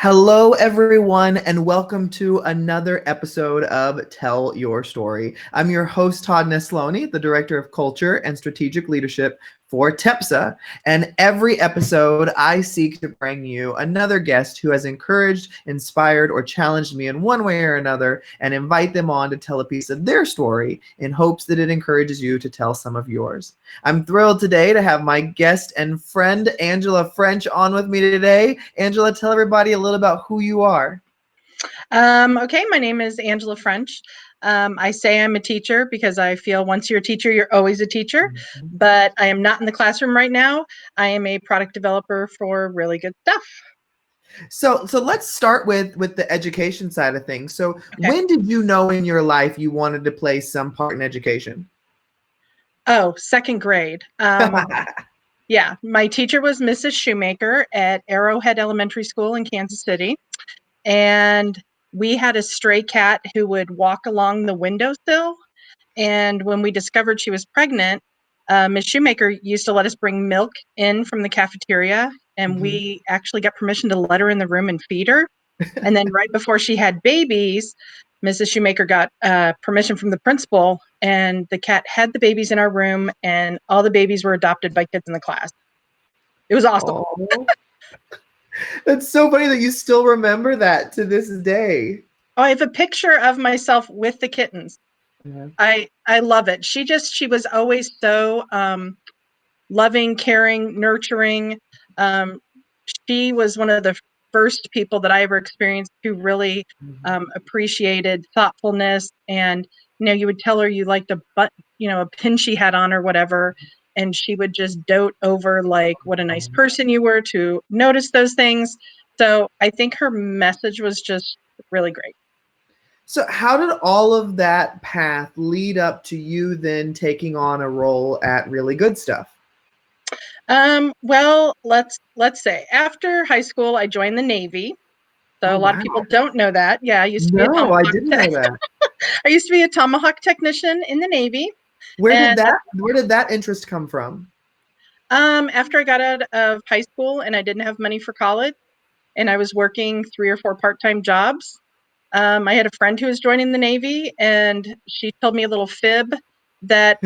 Hello, everyone, and welcome to another episode of Tell Your Story. I'm your host, Todd Nesloni, the Director of Culture and Strategic Leadership for TEPSA. And every episode, I seek to bring you another guest who has encouraged, inspired, or challenged me in one way or another, and invite them on to tell a piece of their story in hopes that it encourages you to tell some of yours. I'm thrilled today to have my guest and friend, Angela French, on with me today. Angela, tell everybody a little about who you are. Okay, my name is Angela French. I say I'm a teacher because I feel once you're a teacher, you're always a teacher. But I am not in the classroom right now. I am a product developer for Really Good Stuff. So let's start with the education side of things. So Okay. when did you know in your life you wanted to play some part in education? Oh, second grade. Yeah, my teacher was Mrs. Shoemaker at Arrowhead Elementary School in Kansas City. And we had a stray cat who would walk along the windowsill. And when we discovered she was pregnant, Ms. Shoemaker used to let us bring milk in from the cafeteria, and we actually got permission to let her in the room and feed her. And then right before she had babies, Mrs. Shoemaker got permission from the principal, and the cat had the babies in our room, and all the babies were adopted by kids in the class. It was awesome. Oh, that's so funny that you still remember that to this day. Oh, I have a picture of myself with the kittens. Yeah. I love it. She was always so loving, caring, nurturing. She was one of the first people that I ever experienced who really appreciated thoughtfulness. And you would tell her you liked a pin she had on or whatever, and she would just dote over like what a nice person you were to notice those things. So I think her message was just really great. So how did all of that path lead up to you then taking on a role at Really Good Stuff? Well, let's say after high school, I joined the Navy. So Oh, a lot wow. of people don't know that. Yeah, I used to be a No, Tomahawk I didn't know that. I used to be a Tomahawk technician in the Navy. Where did And that interest come from? after I got out of high school and I didn't have money for college, and I was working 3 or 4 part-time jobs, I had a friend who was joining the Navy, and she told me a little fib that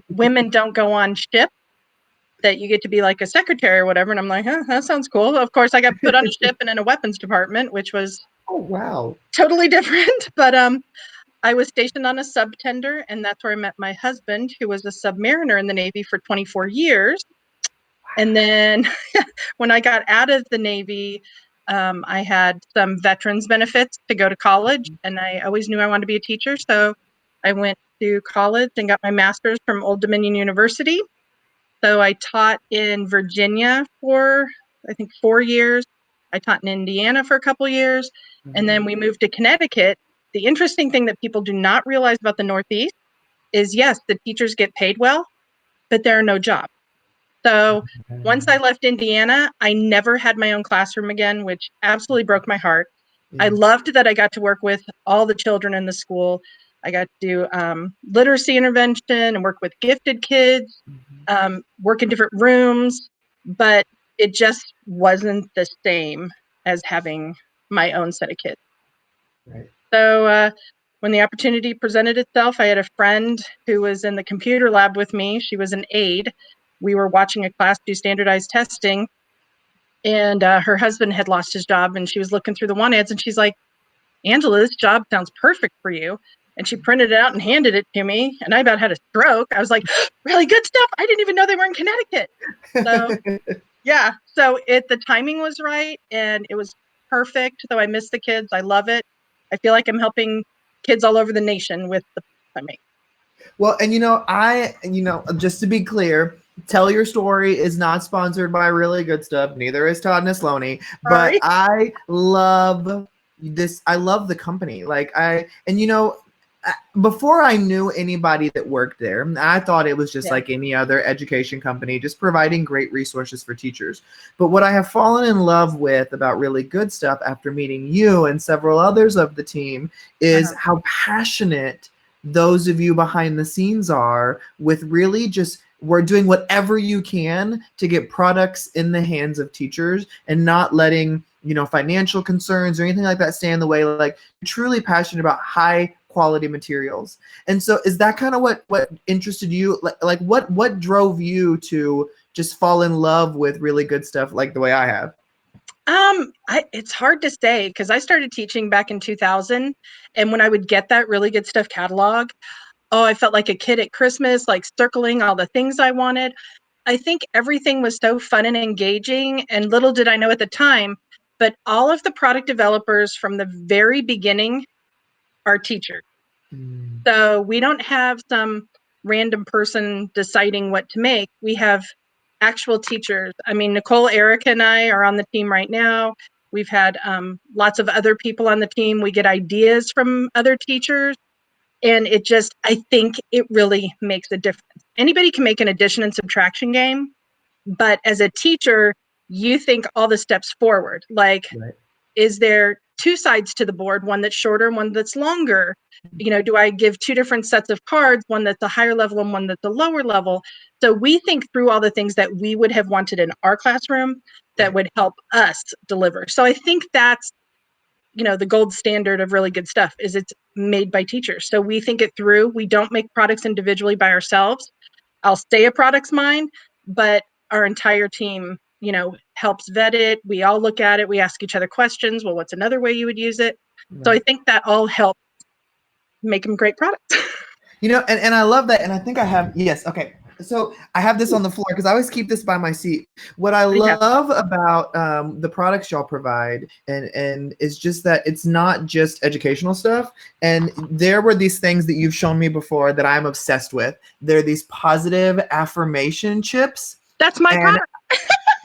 women don't go on ships, that you get to be like a secretary or whatever. And I'm like, that sounds cool. Of course, I got put on a ship and in a weapons department, which was Oh, wow. totally different. But I was stationed on a subtender, and that's where I met my husband, who was a submariner in the Navy for 24 years. And then when I got out of the Navy, I had some veterans benefits to go to college, and I always knew I wanted to be a teacher. So I went to college and got my master's from Old Dominion University. So I taught in Virginia for, I think, 4 years. I taught in Indiana for a couple years. And then we moved to Connecticut. The interesting thing that people do not realize about the Northeast is, yes, the teachers get paid well, but there are no jobs. So once I left Indiana, I never had my own classroom again, which absolutely broke my heart. I loved that I got to work with all the children in the school. I got to do literacy intervention and work with gifted kids, work in different rooms, but it just wasn't the same as having my own set of kids. Right. So when the opportunity presented itself, I had a friend who was in the computer lab with me. She was an aide. We were watching a class do standardized testing, and her husband had lost his job, and she was looking through the want ads, and she's like, Angela, this job sounds perfect for you. And she printed it out and handed it to me, and I about had a stroke. I was like, Really Good Stuff? I didn't even know they were in Connecticut. So yeah, so the timing was right, and it was perfect. Though I miss the kids, I love it. I feel like I'm helping kids all over the nation with the I make. Well, and just to be clear, Tell Your Story is not sponsored by Really Good Stuff. Neither is Todd Nesloni. But I love this. I love the company. Before I knew anybody that worked there, I thought it was just like any other education company, just providing great resources for teachers. But what I have fallen in love with about Really Good Stuff after meeting you and several others of the team is how passionate those of you behind the scenes are with really just we're doing whatever you can to get products in the hands of teachers and not letting financial concerns or anything like that stand in the way. Like, you're truly passionate about high quality materials. And so is that kind of what interested you? Like what drove you to just fall in love with really good stuff like the way I have? It's hard to say because I started teaching back in 2000, and when I would get that really good stuff catalog, oh, I felt like a kid at Christmas, like circling all the things I wanted. I think everything was so fun and engaging, and little did I know at the time, but all of the product developers from the very beginning are teachers. Mm. So we don't have some random person deciding what to make. We have actual teachers. I mean, Nicole, Erica, and I are on the team right now. We've had lots of other people on the team. We get ideas from other teachers. And I think it really makes a difference. Anybody can make an addition and subtraction game, but as a teacher, you think all the steps forward. Like, Right. is there two sides to the board, one that's shorter and one that's longer? Do I give two different sets of cards, one that's a higher level and one that's a lower level? So we think through all the things that we would have wanted in our classroom that would help us deliver. So I think that's the gold standard of really good stuff is it's made by teachers. So we think it through. We don't make products individually by ourselves. I'll say a product's mine, but our entire team, helps vet it. We all look at it. We ask each other questions. Well, what's another way you would use it? So I think that all helps make them great products. And I love that. And I think I have, yes. Okay. So I have this on the floor because I always keep this by my seat. What I love about the products y'all provide and is just that it's not just educational stuff. And there were these things that you've shown me before that I'm obsessed with. They're these positive affirmation chips. That's my product.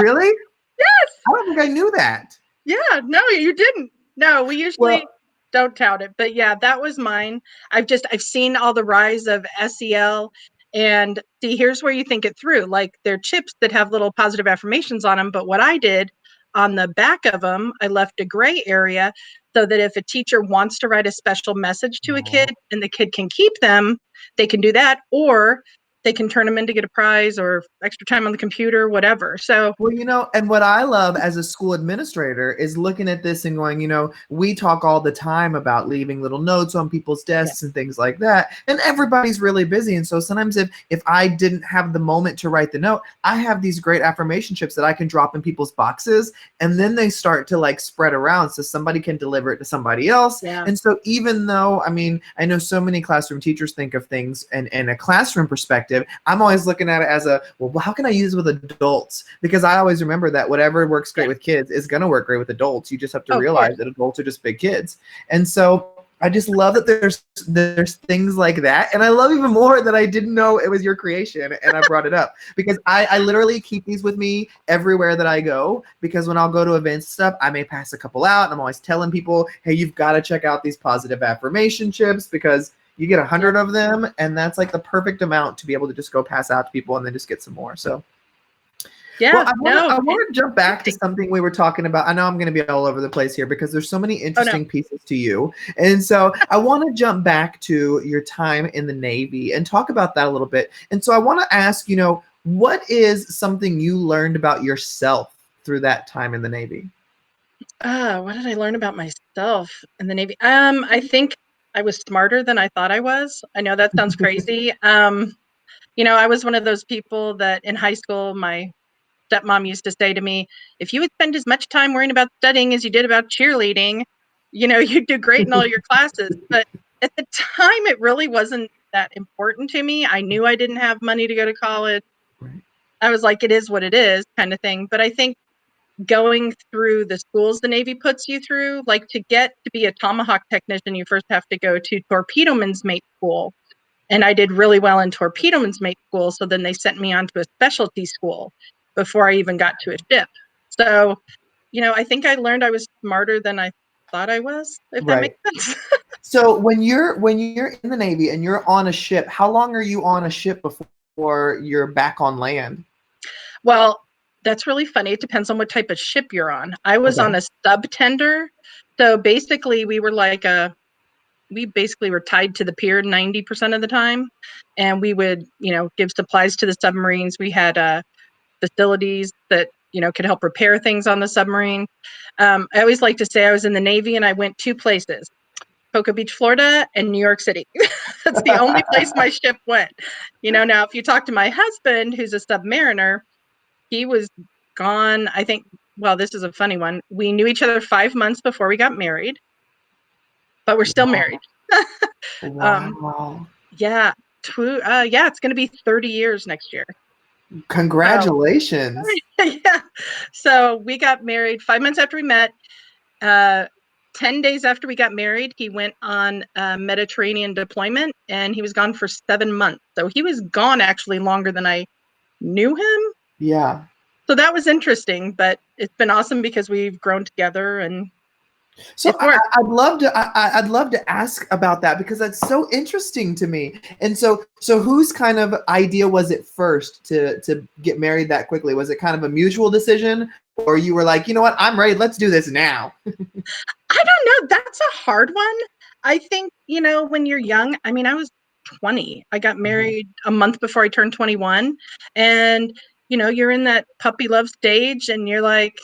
Really? Yes. I don't think I knew that. Yeah, no, you didn't. No, we usually don't tout it, but yeah, that was mine. I've seen all the rise of SEL, and see, here's where you think it through. Like, they're chips that have little positive affirmations on them, but what I did on the back of them, I left a gray area so that if a teacher wants to write a special message to a kid and the kid can keep them, they can do that, or they can turn them in to get a prize or extra time on the computer, whatever. So, well, and what I love as a school administrator is looking at this and going, we talk all the time about leaving little notes on people's desks and things like that. And everybody's really busy. And so sometimes if I didn't have the moment to write the note, I have these great affirmation chips that I can drop in people's boxes, and then they start to like spread around so somebody can deliver it to somebody else. Yeah. And so even though, I know so many classroom teachers think of things in a classroom perspective, I'm always looking at it as how can I use it with adults? Because I always remember that whatever works great with kids is going to work great with adults. You just have to realize that adults are just big kids. And so I just love that there's things like that. And I love even more that I didn't know it was your creation and I brought it up because I literally keep these with me everywhere that I go, because when I'll go to events and stuff, I may pass a couple out and I'm always telling people, hey, you've got to check out these positive affirmation chips because you get 100 of them, and that's like the perfect amount to be able to just go pass out to people and then just get some more. So, yeah, I want to jump back to something we were talking about. I know I'm going to be all over the place here because there's so many interesting pieces to you. And so I want to jump back to your time in the Navy and talk about that a little bit. And so I want to ask, what is something you learned about yourself through that time in the Navy? What did I learn about myself in the Navy? I think I was smarter than I thought I was. I know that sounds crazy. I was one of those people that in high school, my stepmom used to say to me, if you would spend as much time worrying about studying as you did about cheerleading, you'd do great in all your classes. But at the time, it really wasn't that important to me. I knew I didn't have money to go to college. Right. I was like, it is what it is kind of thing. But I think going through the schools the Navy puts you through, like to get to be a Tomahawk technician, you first have to go to torpedoman's mate school. And I did really well in torpedoman's mate school. So then they sent me on to a specialty school before I even got to a ship. So, I think I learned I was smarter than I thought I was, if that makes sense. So when you're in the Navy and you're on a ship, how long are you on a ship before you're back on land? Well, that's really funny. It depends on what type of ship you're on. I was on a sub tender. So basically we were we basically were tied to the pier 90% of the time. And we would, give supplies to the submarines. We had facilities that could help repair things on the submarine. I always like to say I was in the Navy and I went 2 places, Cocoa Beach, Florida, and New York City. That's the only place my ship went. Now if you talk to my husband, who's a submariner, he was gone, I think, well, this is a funny one. We knew each other 5 months before we got married, but we're still married. Wow. Yeah. It's going to be 30 years next year. Congratulations. Yeah. So we got married 5 months after we met. 10 days after we got married, he went on a Mediterranean deployment and he was gone for 7 months. So he was gone actually longer than I knew him. Yeah. So that was interesting, but it's been awesome because we've grown together and so I'd love to ask about that because that's so interesting to me. And so whose kind of idea was it first to get married that quickly? Was it kind of a mutual decision, or you were like, you know what, I'm ready, let's do this now? I don't know. That's a hard one. I think, when you're young, I mean, I was 20. I got married a month before I turned 21. And, you're in that puppy love stage and you're like,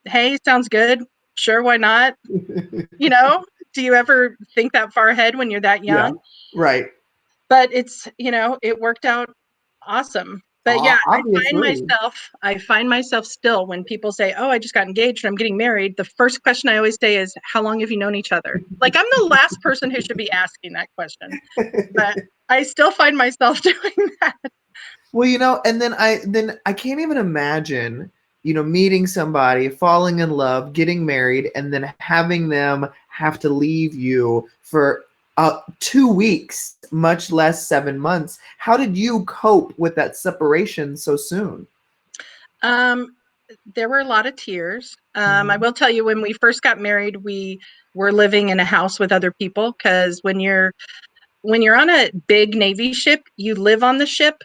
hey, sounds good. Sure, why not? Do you ever think that far ahead when you're that young? Yeah, right. But it's, it worked out awesome. But yeah, I find myself still when people say, oh, I just got engaged and I'm getting married. The first question I always say is, how long have you known each other? Like, I'm the last person who should be asking that question, but I still find myself doing that. Well, and then I can't even imagine, meeting somebody, falling in love, getting married, and then having them have to leave you for 2 weeks, much less 7 months. How did you cope with that separation so soon? There were a lot of tears. I will tell you, when we first got married, we were living in a house with other people because when you're on a big Navy ship, you live on the ship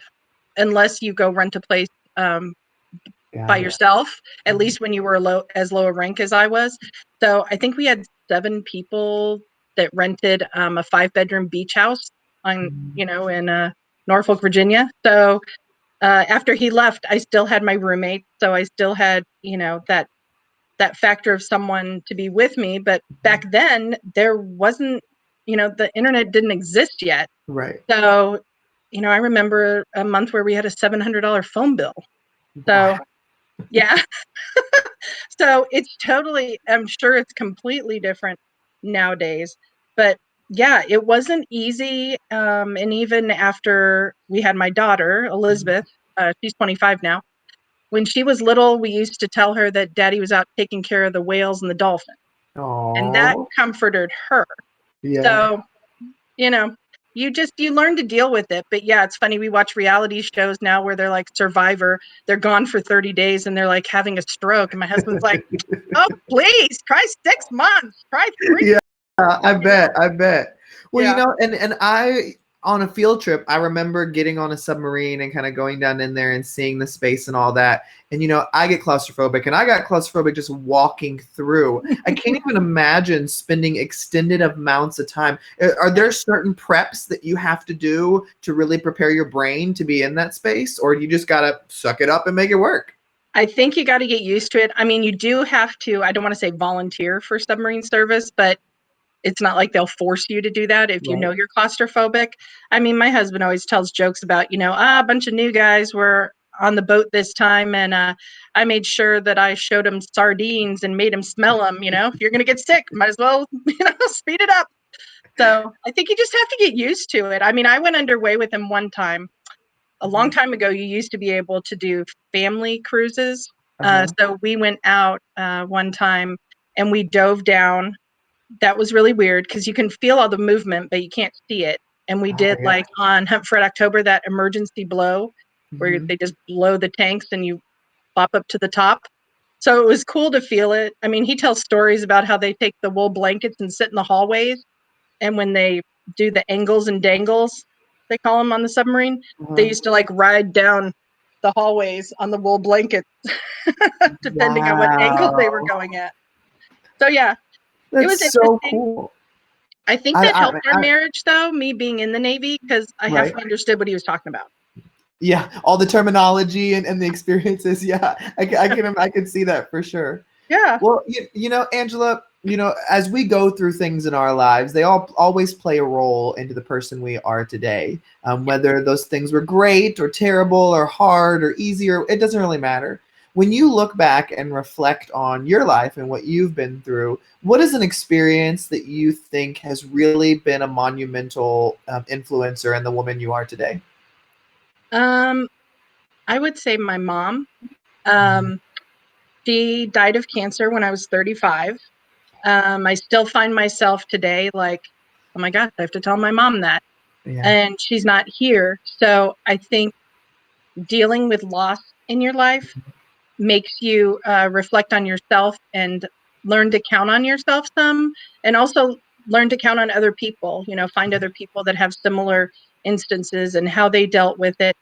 unless you go rent a place by yourself, at least when you were as low a rank as I was. So I think we had 7 people that rented a 5-bedroom beach house in Norfolk, Virginia. So after he left, I still had my roommate. So I still had, that factor of someone to be with me. But back then there wasn't, the internet didn't exist yet. Right. So, I remember a month where we had a $700 phone bill. So, yeah. So it's totally, I'm sure it's completely different nowadays, but yeah, it wasn't easy. And even after we had my daughter, Elizabeth, she's 25 now. When she was little, we used to tell her that Daddy was out taking care of the whales and the dolphins. Aww. And that comforted her. Yeah. So, you learn to deal with it. But yeah, it's funny. We watch reality shows now where they're like Survivor. They're gone for 30 days and they're like having a stroke. And my husband's like, oh, please try 6 months, try 3. Yeah, I bet. Well, Yeah. and I, on a field trip, I remember getting on a submarine and kind of going down in there and seeing the space and all that. And, I get claustrophobic, and I got claustrophobic just walking through. I can't even imagine spending extended amounts of time. Are there certain preps that you have to do to really prepare your brain to be in that space? Or do you just got to suck it up and make it work? I think you got to get used to it. I mean, you do have to, I don't want to say volunteer for submarine service, but it's not like they'll force you to do that if you know you're claustrophobic. I mean, my husband always tells jokes about, a bunch of new guys were on the boat this time, and I made sure that I showed him sardines and made him smell them. If you're going to get sick, might as well, speed it up. So I think you just have to get used to it. I mean, I went underway with him one time. A long time ago, you used to be able to do family cruises. So we went out one time and we dove down. That was really weird because you can feel all the movement, but you can't see it. And we did like on Hunt for Red October, that emergency blow where they just blow the tanks and you pop up to the top. So it was cool to feel it. I mean, he tells stories about how they take the wool blankets and sit in the hallways. And when they do the angles and dangles, they call them on the submarine, they used to like ride down the hallways on the wool blankets, depending on what angle they were going at. So yeah, it was so cool. I think that helped our marriage, though, me being in the Navy, because I half understood what he was talking about. Yeah, all the terminology and the experiences. Yeah, I can see that for sure. Yeah. Well, you know, Angela, you know, as we go through things in our lives, they all always play a role into the person we are today. Whether those things were great or terrible or hard or easy, or it doesn't really matter. When you look back and reflect on your life and what you've been through, what is an experience that you think has really been a monumental influencer in the woman you are today? Um, I would say my mom. Mhm. Um, she died of cancer when I was 35. I still find myself today like, oh my gosh, I have to tell my mom that. Yeah. And she's not here. So I think dealing with loss in your life makes you reflect on yourself and learn to count on yourself some, and also learn to count on other people, find other people that have similar instances and how they dealt with it.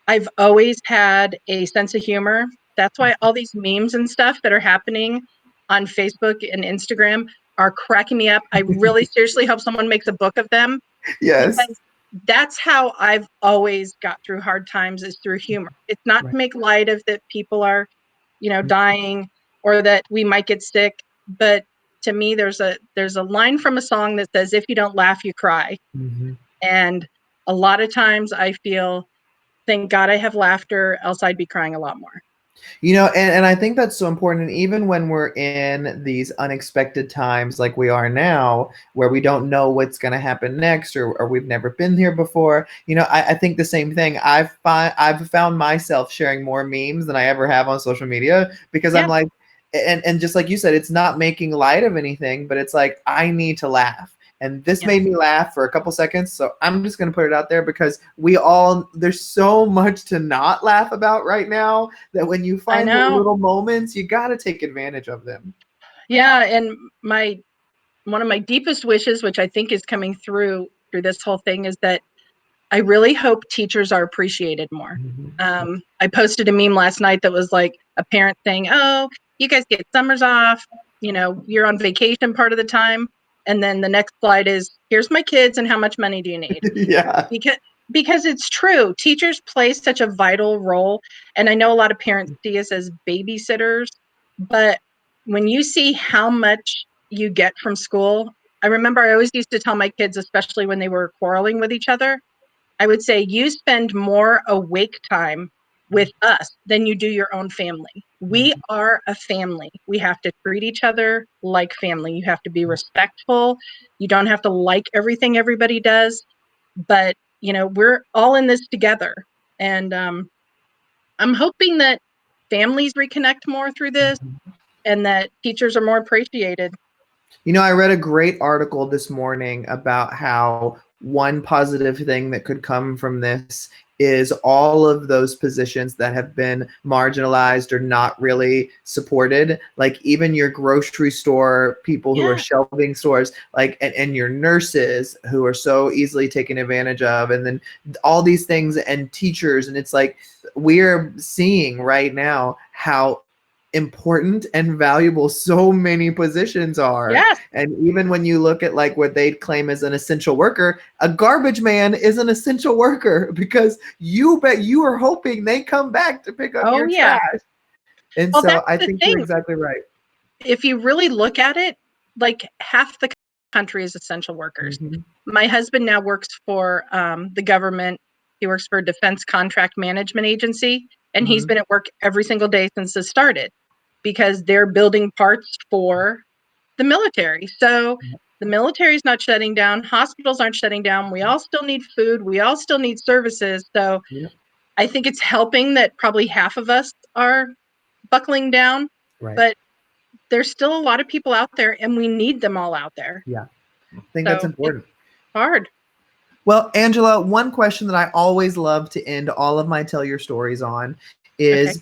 I've always had a sense of humor. That's why all these memes and stuff that are happening on Facebook and Instagram are cracking me up. I really seriously hope someone makes a book of them, Yes. because that's how I've always got through hard times, is through humor. It's not Right. to make light of that people are, dying, or that we might get sick, but to me there's a line from a song that says, if you don't laugh, you cry. Mhm. And a lot of times I feel, thank God I have laughter, else I'd be crying a lot more. You know, and I think that's so important. Even when we're in these unexpected times like we are now, where we don't know what's going to happen next, or we've never been here before, you know, I think the same thing. I've found myself sharing more memes than I ever have on social media because I'm Yeah, like, and just like you said, it's not making light of anything, but it's like I need to laugh. And this yeah, made me laugh for a couple seconds, so I'm just going to put it out there because we all, there's so much to not laugh about right now that when you I find the know. little moments, you got to take advantage of them. Yeah, and my one of my deepest wishes, which I think is coming through this whole thing, is that I really hope teachers are appreciated more. Mhm. I posted a meme last night that was like a parent saying, "Oh, you guys get summers off. You're on vacation part of the time." And then the next slide is, "Here's my kids, and how much money do you need?" Yeah. Because it's true. Teachers play such a vital role, and I know a lot of parents see us as babysitters, but when you see how much you get from school, I remember I always used to tell my kids, especially when they were quarreling with each other, I would say, you spend more awake time with us than you do your own family. We are a family. We have to treat each other like family. You have to be respectful. You don't have to like everything everybody does, but we're all in this together. And I'm hoping that families reconnect more through this, and that teachers are more appreciated. You know, I read a great article this morning about how one positive thing that could come from this is all of those positions that have been marginalized or not really supported, like even your grocery store people who are Yeah, shelving stores, like, and your nurses who are so easily taken advantage of, and then all these things, and teachers. And it's like we're seeing right now how important and valuable so many positions are. yes. And even when you look at like what they claim as an essential worker, a garbage man is an essential worker because you bet you are hoping they come back to pick up Oh, your yeah. trash. And Well, so that's I the think you're thing. exactly right. If you really look at it, like half the country is essential workers. Mhm. My husband now works for the government. He works for a defense contract management agency, and he's Mhm. been at work every single day since this started, because they're building parts for the military. So the military is not shutting down. Hospitals aren't shutting down. We all still need food. We all still need services. So Yeah. I think it's helping that probably half of us are buckling down, Right. but there's still a lot of people out there, and we need them all out there. Yeah. I think that's So it's important. hard. Well, Angela, one question that I always love to end all of my Tell Your Stories on Okay. is,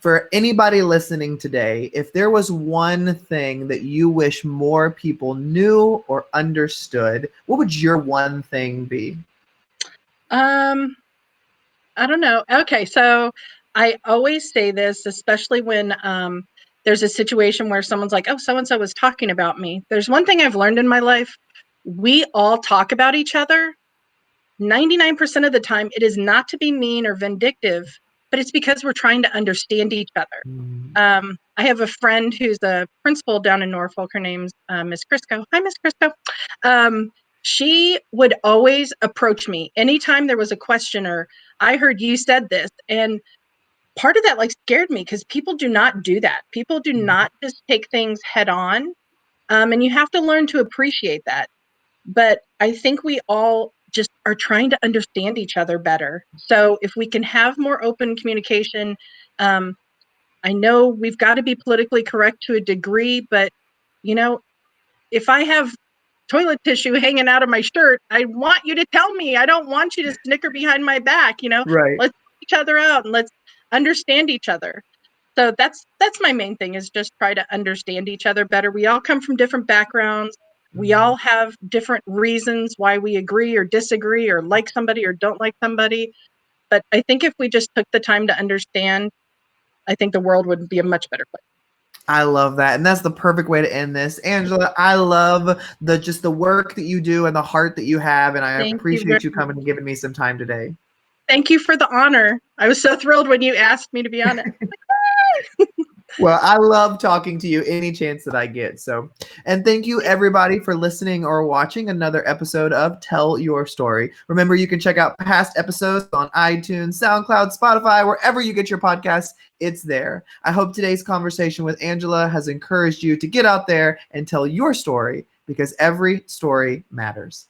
for anybody listening today, if there was one thing that you wish more people knew or understood, what would your one thing be? Um, I don't know. Okay, so I always say this, especially when there's a situation where someone's like, "Oh, so and so was talking about me." There's one thing I've learned in my life: we all talk about each other, 99% of the time, it is not to be mean or vindictive, but it's because we're trying to understand each other. I have a friend who's a principal down in Norfolk. Her name's Miss Crisco. Hi, Miss Crisco. She would always approach me anytime there was a question or I heard you said this. And part of that like scared me because people do not do that. People do not just take things head on. And you have to learn to appreciate that. But I think we all just are trying to understand each other better. So if we can have more open communication, I know we've got to be politically correct to a degree, but you know, if I have toilet tissue hanging out of my shirt, I want you to tell me. I don't want you to snicker behind my back, Right. Let's help each other out and let's understand each other. So that's my main thing, is just try to understand each other better. We all come from different backgrounds. We all have different reasons why we agree or disagree or like somebody or don't like somebody. But I think if we just took the time to understand, I think the world would be a much better place. I love that. And that's the perfect way to end this. Angela, I love the work that you do and the heart that you have. And I Thank you appreciate very you coming and giving me some time today. Thank you for the honor. I was so thrilled when you asked me to be on it. Well, I love talking to you any chance that I get. So, and thank you everybody for listening or watching another episode of Tell Your Story. Remember, you can check out past episodes on iTunes, SoundCloud, Spotify, wherever you get your podcasts. It's there. I hope today's conversation with Angela has encouraged you to get out there and tell your story, because every story matters.